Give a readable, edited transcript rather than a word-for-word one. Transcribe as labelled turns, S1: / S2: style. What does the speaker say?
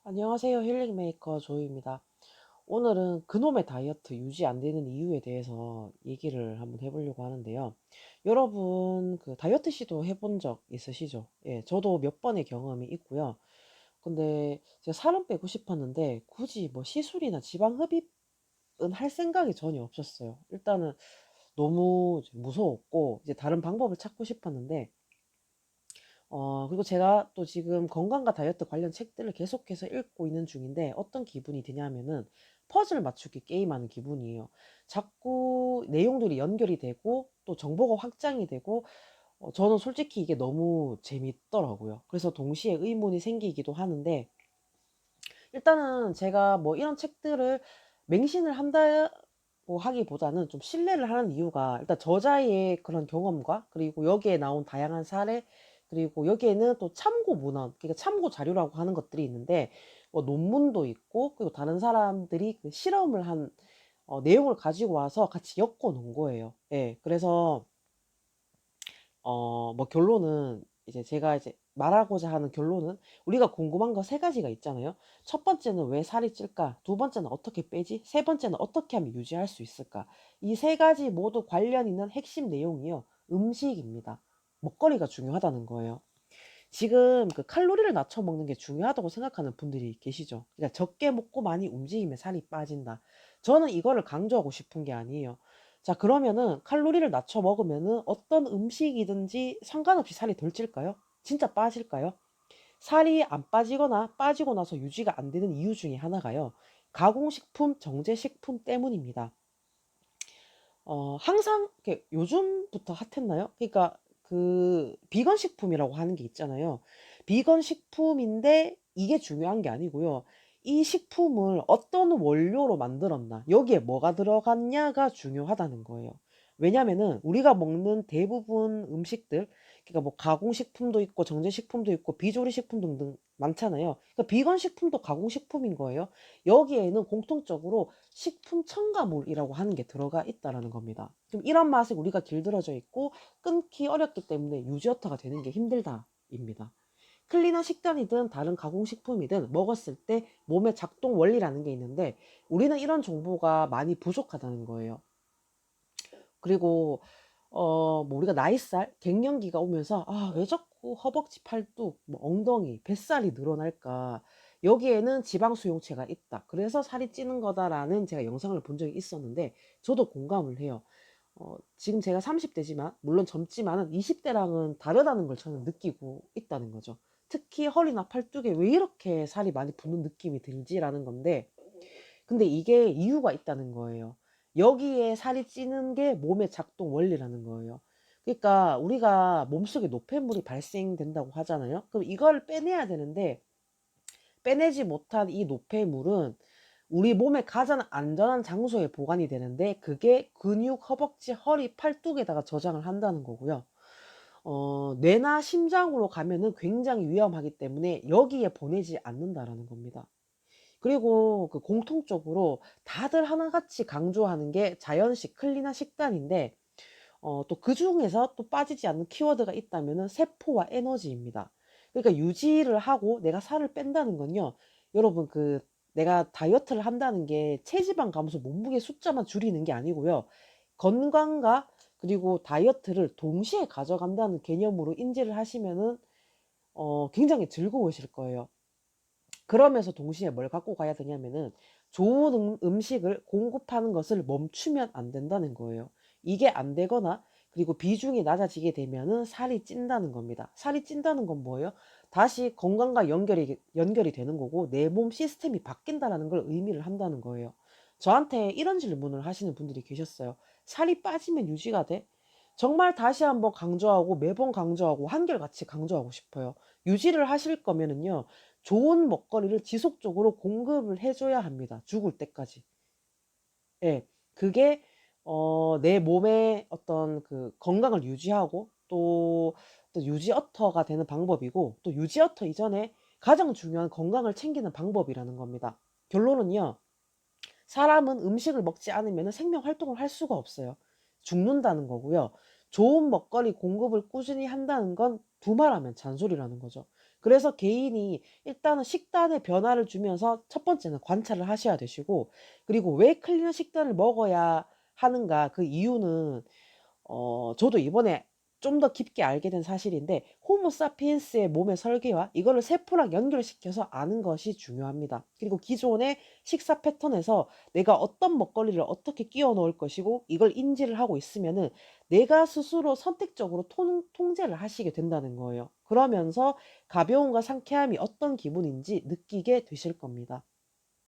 S1: 안녕하세요. 힐링 메이커 조이입니다. 오늘은 그놈의 다이어트 유지 안 되는 이유에 대해서 얘기를 한번 해보려고 하는데요. 여러분, 그 다이어트 시도 해본 적 있으시죠? 예, 저도 몇 번의 경험이 있고요. 근데 제가 살은 빼고 싶었는데 굳이 뭐 시술이나 지방 흡입은 할 생각이 전혀 없었어요. 일단은 너무 무서웠고, 이제 다른 방법을 찾고 싶었는데, 그리고 제가 또 지금 건강과 다이어트 관련 책들을 계속해서 읽고 있는 중인데 어떤 기분이 드냐면은 퍼즐 맞추기 게임하는 기분이에요. 자꾸 내용들이 연결이 되고 또 정보가 확장이 되고 저는 솔직히 이게 너무 재밌더라고요. 그래서 동시에 의문이 생기기도 하는데 일단은 제가 뭐 이런 책들을 맹신을 한다고 하기보다는 좀 신뢰를 하는 이유가 일단 저자의 그런 경험과 그리고 여기에 나온 다양한 사례 그리고 여기에는 또 참고 문헌 그러니까 참고 자료라고 하는 것들이 있는데 뭐 논문도 있고 그리고 다른 사람들이 그 실험을 한 내용을 가지고 와서 같이 엮어 놓은 거예요. 예. 그래서 뭐 결론은 이제 제가 이제 말하고자 하는 결론은 우리가 궁금한 거 세 가지가 있잖아요. 첫 번째는 왜 살이 찔까? 두 번째는 어떻게 빼지? 세 번째는 어떻게 하면 유지할 수 있을까? 이 세 가지 모두 관련 있는 핵심 내용이요. 음식입니다. 먹거리가 중요하다는 거예요. 지금 그 칼로리를 낮춰 먹는 게 중요하다고 생각하는 분들이 계시죠. 그러니까 적게 먹고 많이 움직이면 살이 빠진다. 저는 이거를 강조하고 싶은 게 아니에요. 자, 그러면은 칼로리를 낮춰 먹으면은 어떤 음식이든지 상관없이 살이 덜 찔까요? 진짜 빠질까요? 살이 안 빠지거나 빠지고 나서 유지가 안 되는 이유 중에 하나가요. 가공식품, 정제식품 때문입니다. 항상 이렇게 요즘부터 핫했나요? 그러니까 그 비건 식품이라고 하는 게 있잖아요. 비건 식품인데 이게 중요한 게 아니고요. 이 식품을 어떤 원료로 만들었나, 여기에 뭐가 들어갔냐가 중요하다는 거예요. 왜냐면은 우리가 먹는 대부분 음식들, 그러니까 뭐 가공식품도 있고 정제식품도 있고 비조리식품 등등 많잖아요. 그러니까 비건 식품도 가공식품인 거예요. 여기에는 공통적으로 식품 첨가물이라고 하는 게 들어가 있다라는 겁니다. 그럼 이런 맛이 우리가 길들여져 있고 끊기 어렵기 때문에 유지어터가 되는 게 힘들다입니다. 클린한 식단이든 다른 가공식품이든 먹었을 때 몸의 작동 원리라는 게 있는데 우리는 이런 정보가 많이 부족하다는 거예요. 그리고 뭐 우리가 나이살, 갱년기가 오면서 왜 자꾸 허벅지, 팔뚝, 뭐 엉덩이, 뱃살이 늘어날까? 여기에는 지방 수용체가 있다. 그래서 살이 찌는 거다라는 제가 영상을 본 적이 있었는데 저도 공감을 해요. 지금 제가 30대지만 물론 젊지만은 20대랑은 다르다는 걸 저는 느끼고 있다는 거죠. 특히 허리나 팔뚝에 왜 이렇게 살이 많이 붙는 느낌이 들지라는 건데 근데 이게 이유가 있다는 거예요. 여기에 살이 찌는 게 몸의 작동 원리라는 거예요. 그러니까 우리가 몸속에 노폐물이 발생된다고 하잖아요. 그럼 이걸 빼내야 되는데 빼내지 못한 이 노폐물은 우리 몸의 가장 안전한 장소에 보관이 되는데 그게 근육, 허벅지, 허리, 팔뚝에다가 저장을 한다는 거고요. 뇌나 심장으로 가면은 굉장히 위험하기 때문에 여기에 보내지 않는다라는 겁니다. 그리고 그 공통적으로 다들 하나같이 강조하는 게 자연식 클린한 식단인데 또 그중에서 또 빠지지 않는 키워드가 있다면은 세포와 에너지입니다. 그러니까 유지를 하고 내가 살을 뺀다는 건요. 여러분 그 내가 다이어트를 한다는 게 체지방 감소 몸무게 숫자만 줄이는 게 아니고요. 건강과 그리고 다이어트를 동시에 가져간다는 개념으로 인지를 하시면은 굉장히 즐거우실 거예요. 그러면서 동시에 뭘 갖고 가야 되냐면은 좋은 음식을 공급하는 것을 멈추면 안 된다는 거예요. 이게 안 되거나 그리고 비중이 낮아지게 되면은 살이 찐다는 겁니다. 살이 찐다는 건 뭐예요? 다시 건강과 연결이 되는 거고 내 몸 시스템이 바뀐다라는 걸 의미를 한다는 거예요. 저한테 이런 질문을 하시는 분들이 계셨어요. 살이 빠지면 유지가 돼? 정말 다시 한번 강조하고 매번 강조하고 한결같이 강조하고 싶어요. 유지를 하실 거면은요. 좋은 먹거리를 지속적으로 공급을 해 줘야 합니다, 죽을 때까지. 예. 그게 내 몸의 어떤 그 건강을 유지하고 또 유지어터가 되는 방법이고 또 유지어터 이전에 가장 중요한 건강을 챙기는 방법이라는 겁니다. 결론은요. 사람은 음식을 먹지 않으면 생명 활동을 할 수가 없어요. 죽는다는 거고요. 좋은 먹거리 공급을 꾸준히 한다는 건 두말하면 잔소리라는 거죠. 그래서 개인이 일단은 식단에 변화를 주면서 첫 번째는 관찰을 하셔야 되시고, 그리고 왜 클린한 식단을 먹어야 하는가 그 이유는 저도 이번에 좀 더 깊게 알게 된 사실인데, 호모 사피엔스의 몸의 설계와 이거를 세포랑 연결시켜서 아는 것이 중요합니다. 그리고 기존의 식사 패턴에서 내가 어떤 먹거리를 어떻게 끼워 넣을 것이고 이걸 인지를 하고 있으면은 내가 스스로 선택적으로 통제를 하시게 된다는 거예요. 그러면서 가벼움과 상쾌함이 어떤 기분인지 느끼게 되실 겁니다.